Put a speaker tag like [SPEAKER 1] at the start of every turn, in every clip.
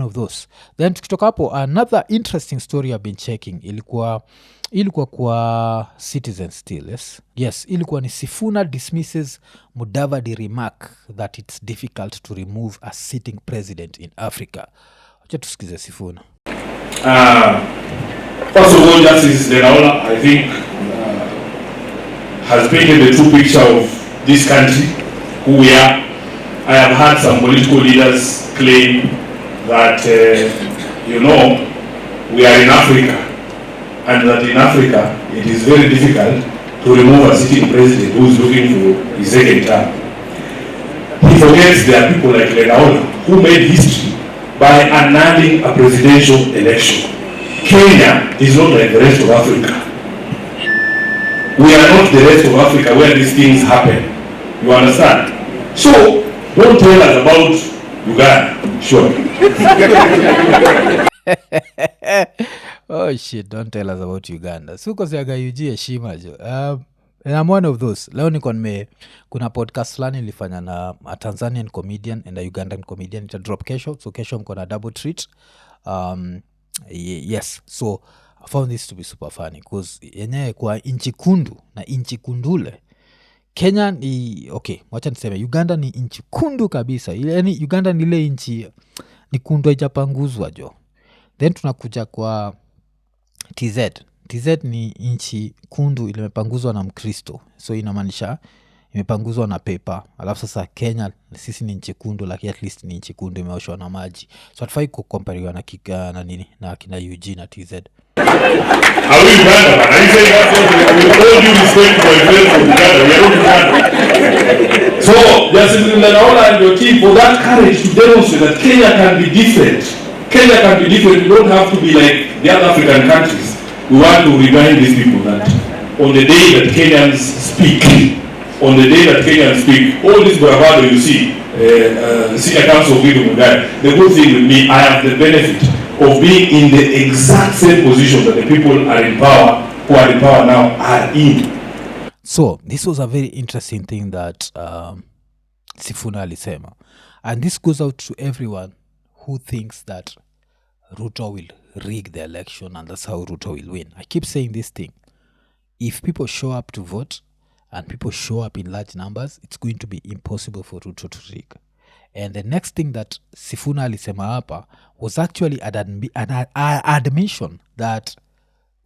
[SPEAKER 1] of those. Then tukitoka hapo, another interesting story I've been checking ilikuwa kwa Citizen still. Yes, ilikuwa ni Sifuna dismisses Mudavadi remark that it's difficult to remove a sitting president in Africa. Acha tusikize Sifuna.
[SPEAKER 2] First of all, Justice Raila, I think, has painted the true picture of this country, who we are. I have had some political leaders claim that, we are in Africa, and that in Africa it is very difficult to remove a sitting president who is looking for his second term. He forgets there are people like Raila Odinga who made history by annulling a presidential election. Kenya is not like the rest of Africa. We are not the rest of Africa where these things happen. You understand? So, don't tell us about Uganda. Sure.
[SPEAKER 1] Oh shit, don't tell us about Uganda. Suko siaga yuji heshima jo. And I'm one of those. Leo niko kuna podcast fulani nilifanya na a Tanzanian comedian and a Ugandan comedian. Ita drop kesho. So kesho mko na double treat. Yes. So I found this to be super funny because yenyewe kwa inchi kundu na inchi kundule. Kenya ni okay, wacha niseme Uganda ni inchi kundu kabisa. Yaani Uganda ni ile inchi ni kundu haijapanguzwa jo. Then tunakuja kwa TZ. TZ ni inchi kundu imepanguzwa na Mkristo. So inamaanisha imepanguzwa na paper. Alafu sasa Kenya sisi ni inchi kundu, lakini at least ni inchi kundu imeoshwa na maji. So hatufai kukompariwa na nini na kina UG na TZ.
[SPEAKER 2] Are we Uganda, man? Are you saying that? With all due respect to my friends from Uganda, we are not Uganda. So, Justice Raila and your team, for that courage to demonstrate that Kenya can be different. Kenya can be different. We don't have to be like the other African countries. We want to remind these people that on the day that Kenyans speak, all this bravado you see, Senior Council of Freedom Mugai, the good thing with me, I have the benefit of being in the exact same position that the people who are in power now are in.
[SPEAKER 1] So, this was a very interesting thing that Sifuna alisema. And this goes out to everyone who thinks that Ruto will rig the election and that's how Ruto will win. I keep saying this thing. If people show up to vote and people show up in large numbers, it's going to be impossible for Ruto to rig. And the next thing that Sifuna alisema hapa was actually an admission that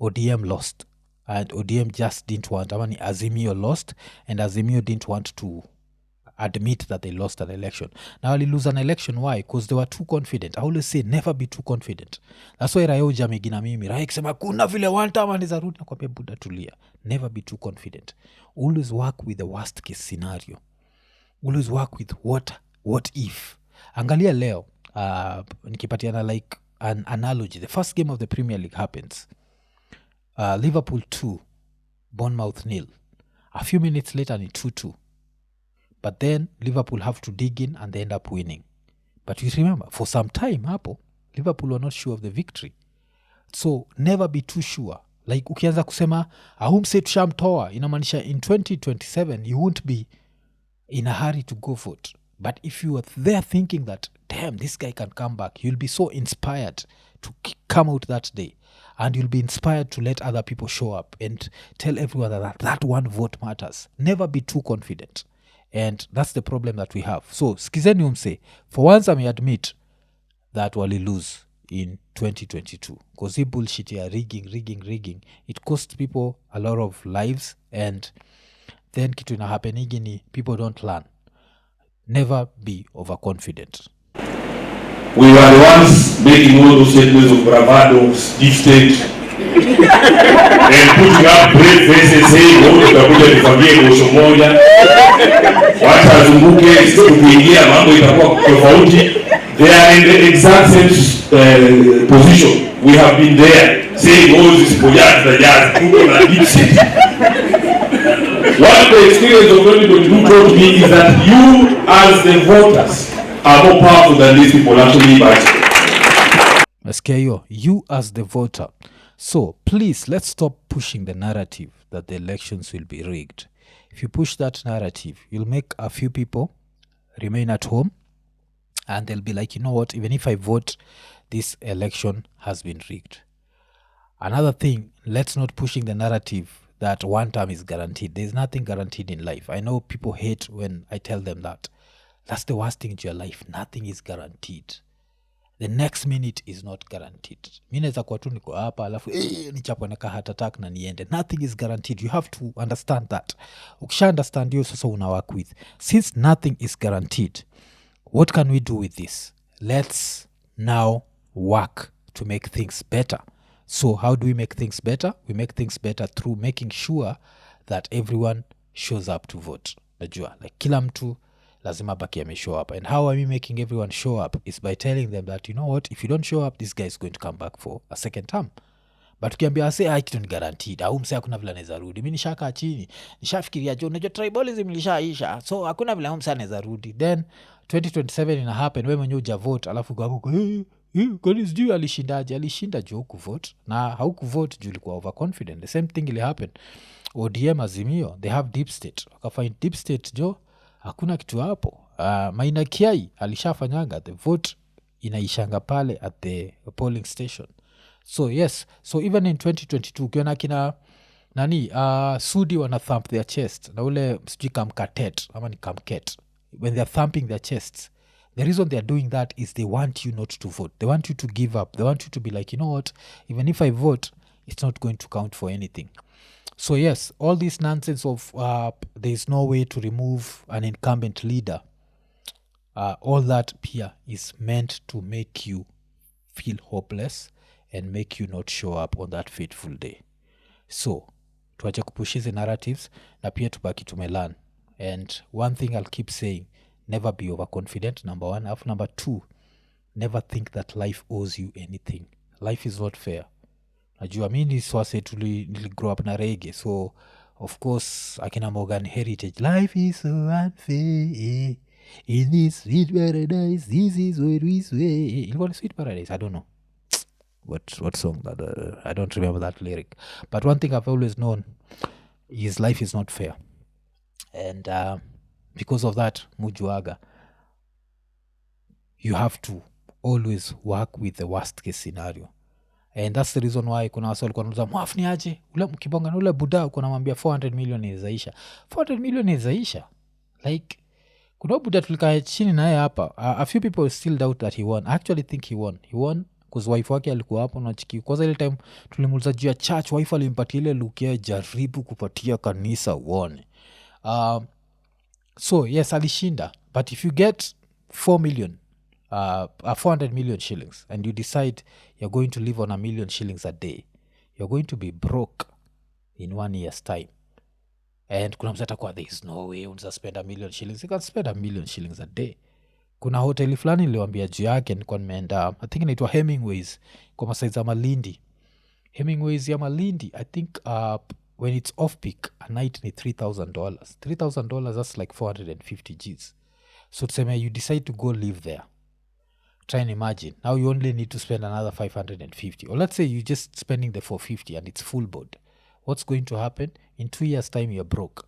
[SPEAKER 1] ODM lost. And ODM just didn't want, Azimio lost, and Azimio didn't want to admit that they lost an election. Now they lose an election, why? Because they were too confident. I always say never be too confident. That's why Raila Odinga mimi Raila kusema kuna vile one time anaweza rudi na kwambia buda tulia. Never be too confident. Always work with the worst case scenario. Always work with what if. Angalia leo nikipatiana like an analogy. The first game of the Premier League happens. Liverpool 2, Bournemouth 0. A few minutes later ni 2-2. But then Liverpool have to dig in and they end up winning. But you remember, for some time hapo, Liverpool were not sure of the victory. So never be too sure. Like ukianza kusema, ahumse tushamtoa, inamaanisha in 2027, you won't be in a hurry to go vote. But if you are there thinking that, damn, this guy can come back, you'll be so inspired to come out that day. And you'll be inspired to let other people show up and tell everyone that one vote matters. Never be too confident. And that's the problem that we have. So, skizeni umse, for once I may admit that wali lose in 2022. Because he bullshit here, rigging. It cost people a lot of lives. And then kitu ina happenigi ni people don't learn. Never be overconfident.
[SPEAKER 2] We were the ones making all those statements of bravado, deep state, and putting up brave faces saying, tutakuja nifanyie gosho moja, wacha azunguke, tukiingia mambo itakuwa tofauti. They are in the exact same position. We have been there saying, this project the jazz, tuko na deep state. What the experience of 2022 taught me is that you as the voters are more powerful than these people actually
[SPEAKER 1] imagine. You as the voter. So please, let's stop pushing the narrative that the elections will be rigged. If you push that narrative, you'll make a few people remain at home and they'll be like, you know what, even if I vote, this election has been rigged. Another thing, let's not pushing the narrative that one term is guaranteed. There's nothing guaranteed in life. I know people hate when I tell them that. That's the worst thing in your life. Nothing is guaranteed. The next minute is not guaranteed. Mi naweza kuwa tu niko hapa alafu nichapwe na heart attack na niende. Nothing is guaranteed. You have to understand that. Ukisha understand hiyo sasa una work with. Since nothing is guaranteed, what can we do with this? Let's now work to make things better. So how do we make things better? We make things better through making sure that everyone shows up to vote. Najua, like kila mtu lazima baki ameshow up. And how are we making everyone show up is by telling them that, you know what, if you don't show up, this guy is going to come back for a second term. But ukiambia ase kitu ni guaranteed, au mse hakuna vile anaweza rudi. Mimi nishakaa chini, nishafikiria jo, unajua tribalism ilishaisha, so hakuna vile mse anaweza rudi. Then 2027 ina happen, wewe mwenyewe hujavote, alafu kwa kwani sijui alishindaje. Alishinda juu hukuvote, na haukuvote juu ulikuwa overconfident. The same thing ili happen ODM Azimio, they have deep state. Wakafind deep state jo, hakuna kitu hapo. Maina Kiai alishafanyanga, the vote inaishanga pale at the polling station. So yes, so even in 2022 ukiona kina nani Sudi wana thump their chest na ule sijui kamkatet ama ni kamket, when they're thumping their chests, the reason they're doing that is they want you not to vote. They want you to give up. They want you to be like, you know what, even if I vote, it's not going to count for anything. So yes, all this nonsense of there's no way to remove an incumbent leader, all that pia is meant to make you feel hopeless and make you not show up on that fateful day. So tuache kupush hizi narratives na pia tubaki tumelan. And one thing I'll keep saying, never be overconfident, number one. After number two, never think that life owes you anything. Life is not fair. Najua mimi swase nili grow up na reggae, so of course akina Morgan Heritage, life is so unfair in this sweet paradise, this is where we sway. Ilikuwa ni Sweet Paradise, I don't know what song that I don't remember that lyric. But one thing I've always known is life is not fair, and because of that mujuaga, you have to always work with the worst case scenario. And that's the reason why kuna wasa walikuwa wanauza mwafu ni aje ule mkibonga na ule buda uko namwambia 400 million inaisha. 400 million inaisha. Like kuna buda tulikaa chini naye hapa, a few people still doubt that he won. I actually think he won because wife wake alikuwa hapo na chiki. Kwanza ile time tulimuuliza juu ya church, wife alimpatia ile look ya jaribu kupatia kanisa uone. So yes, alishinda. But if you get 4 million 400 million shillings and you decide you're going to live on 1 million shillings a day, you're going to be broke in 1 year's time. And kuna msata kwa there is no way unza spend 1 million shillings. You can spend 1 million shillings a day. Kuna hoteli fulani niliwaambia juu yake, nilikuwa nimeenda, I think inaitwa Hemingways kwa masaiza ya Malindi. Hemingways ya Malindi, I think when it's off peak a night ni $3,000. $3,000, that's like 450 Gs. So tuseme you decide to go live there. Try and imagine. Now you only need to spend another 550. Or let's say you're just spending the 450 and it's full board. What's going to happen? In 2 years' time, you're broke.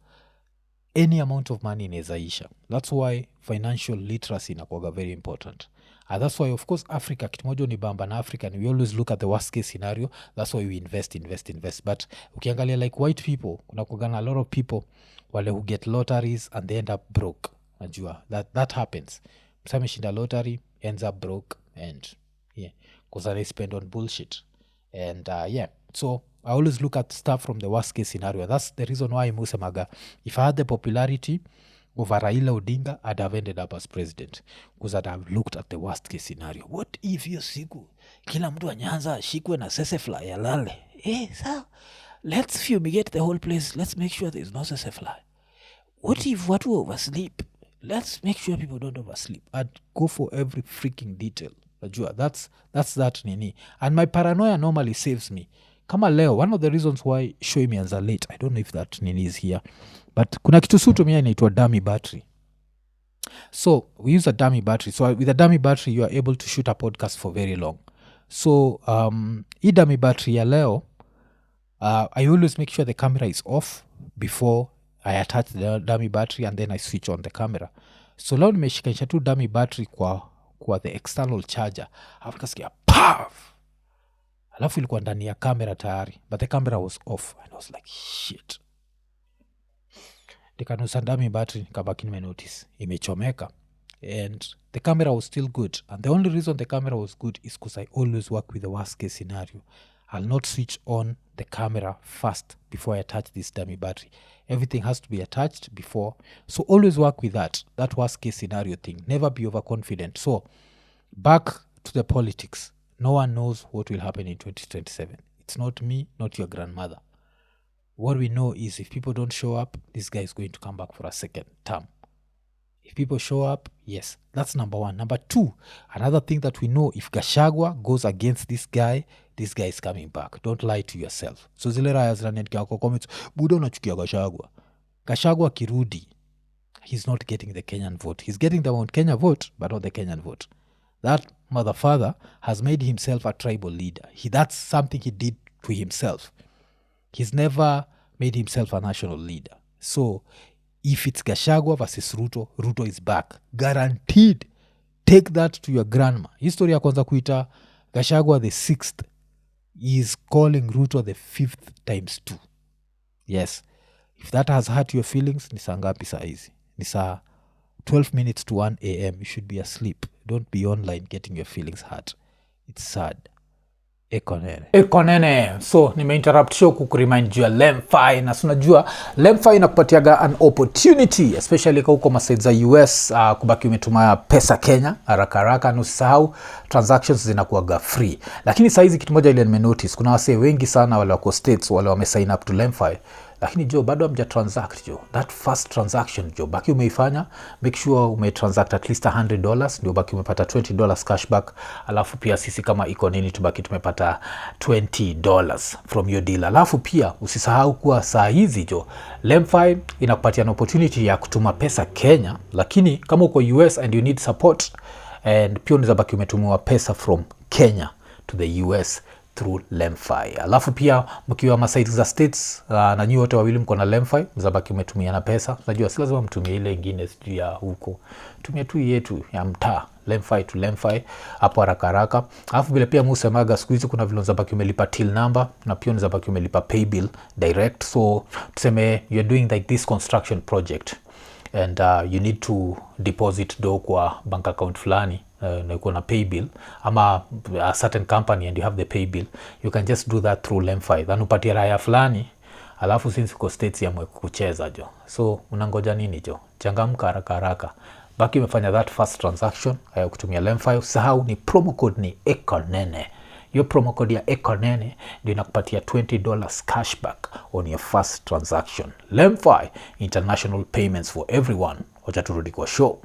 [SPEAKER 1] Any amount of money inawezaisha. That's why financial literacy inakuwaga very important. And that's why, of course, Africa, kitumojo ni bamba na Africa, and we always look at the worst case scenario. That's why we invest. But ukiangalia like white people, kuna kuagana a lot of people wale who get lotteries and they end up broke. Najua, that happens. Msame shinda lottery, ends up broke, and yeah, because they spend on bullshit. And yeah, so I always look at stuff from the worst case scenario. That's the reason why Musemaga, if I had the popularity over Raila Odinga, I'd have ended up as president, because I'd have looked at the worst case scenario. What if hiyo siku kila mtu wa Nyanza ashikwe na sesefly alale? So let's fumigate the whole place. Let's make sure there's no sesefly. What if watu oversleep? Let's make sure people don't oversleep. I'd go for every freaking detail. That's that Nini. And my paranoia normally saves me. Kama leo, one of the reasons why show imeanza late, I don't know if that Nini is here, but kuna kitu sutumia inaitwa dummy battery. So we use a dummy battery. So with a dummy battery, you are able to shoot a podcast for very long. So hii dummy battery ya leo, I always make sure the camera is off before I attach the dummy battery, and then I switch on the camera. So leo nimeshikanisha tu dummy battery kwa kwa the external charger, alafu nikasikia paf, alafu ilikuwa ndani ya kamera tayari, but the camera was off and I was like shit. Nikanusa ndami battery, nikabaki nimenotice imechomeka, and the camera was still good, and the only reason the camera was good is because I always work with the worst case scenario. I'll not switch on the camera first before I attach this dummy battery. Everything has to be attached before, so always work with that worst case scenario thing. Never be overconfident. So back to the politics. No one knows what will happen in 2027. It's not me, not your grandmother. What we know is if people don't show up, this guy is going to come back for a second term. If people show up, yes, that's number one. Number two, another thing that we know, if Gachagua goes against this guy is coming back. Don't lie to yourself. So zile raya zinaniandikia kwa comments, buda unachukia Gachagua. Gachagua kirudi, he's not getting the Kenyan vote. He's getting the Mount Kenya vote, but not the Kenyan vote. That motherfather has made himself a tribal leader. That's something he did to himself. He's never made himself a national leader. So if it's Gachagua versus Ruto, Ruto is back. Guaranteed. Take that to your grandma. History ya kwanza kuita Gachagua the 6th is calling Ruto the 5th times 2. Yes. If that has hurt your feelings, ni saa ngapi saa hizi? Ni saa 12 minutes to 1 a.m. You should be asleep. Don't be online getting your feelings hurt. It's sad. Ekonene. So nimeinterrupt show kukuremind juu ya Lemfi, na sunajua Lemfi inakupatiaga an opportunity especially kwa huko masaid za US kubaki umetumia pesa Kenya haraka haraka, na usisahau transactions zinakuwaga free. Lakini saa hizi kitu moja ile nimenotice, kuna wasee wengi sana wale wako states wale wame sign up to Lemfi, lakini jo bado hamja transact jo. That first transaction jo baki umeifanya, make sure umetransact at least $100 ndio baki umepata $20 cashback. Alafu pia sisi kama iko nini tubaki tumepata $20 from your deal. Alafu pia usisahau kuwa saa hizi jo Lemfi inakupatia an opportunity ya kutuma pesa Kenya, lakini kama uko US and you need support, and pia unaweza baki umetumiwa pesa from Kenya to the US through Lemfi. Alafu pia mkiwa masaiti za states na nyinyi wote wawili mko na Lemfi, mzabaki umetumiana pesa. Unajua si lazima mtumie ile nyingine sijui ya huko. Tumia tu yetu ya mtaa, Lemfi to Lemfi hapo haraka haraka. Alafu bila pia musemaga siku hizi kuna vile unazabaki umelipa till number, na pia unazabaki umelipa pay bill direct. So tuseme you're doing like this construction project and you need to deposit do kwa bank account fulani, na uko na pay bill ama a certain company and you have the pay bill, you can just do that through Lemfi. Then upatie raya fulani, alafu since uko states ya mwe kucheza jo. So unangoja nini jo? Changamka haraka haraka. Baki umefanya that first transaction kutumia Lemfi. Usahau ni promo code ni Ekonene. Your promo code ya Ekonene ndio inakupatia $20 cashback on your first transaction. Lemfi, international payments for everyone. Wacha turudi kwa show.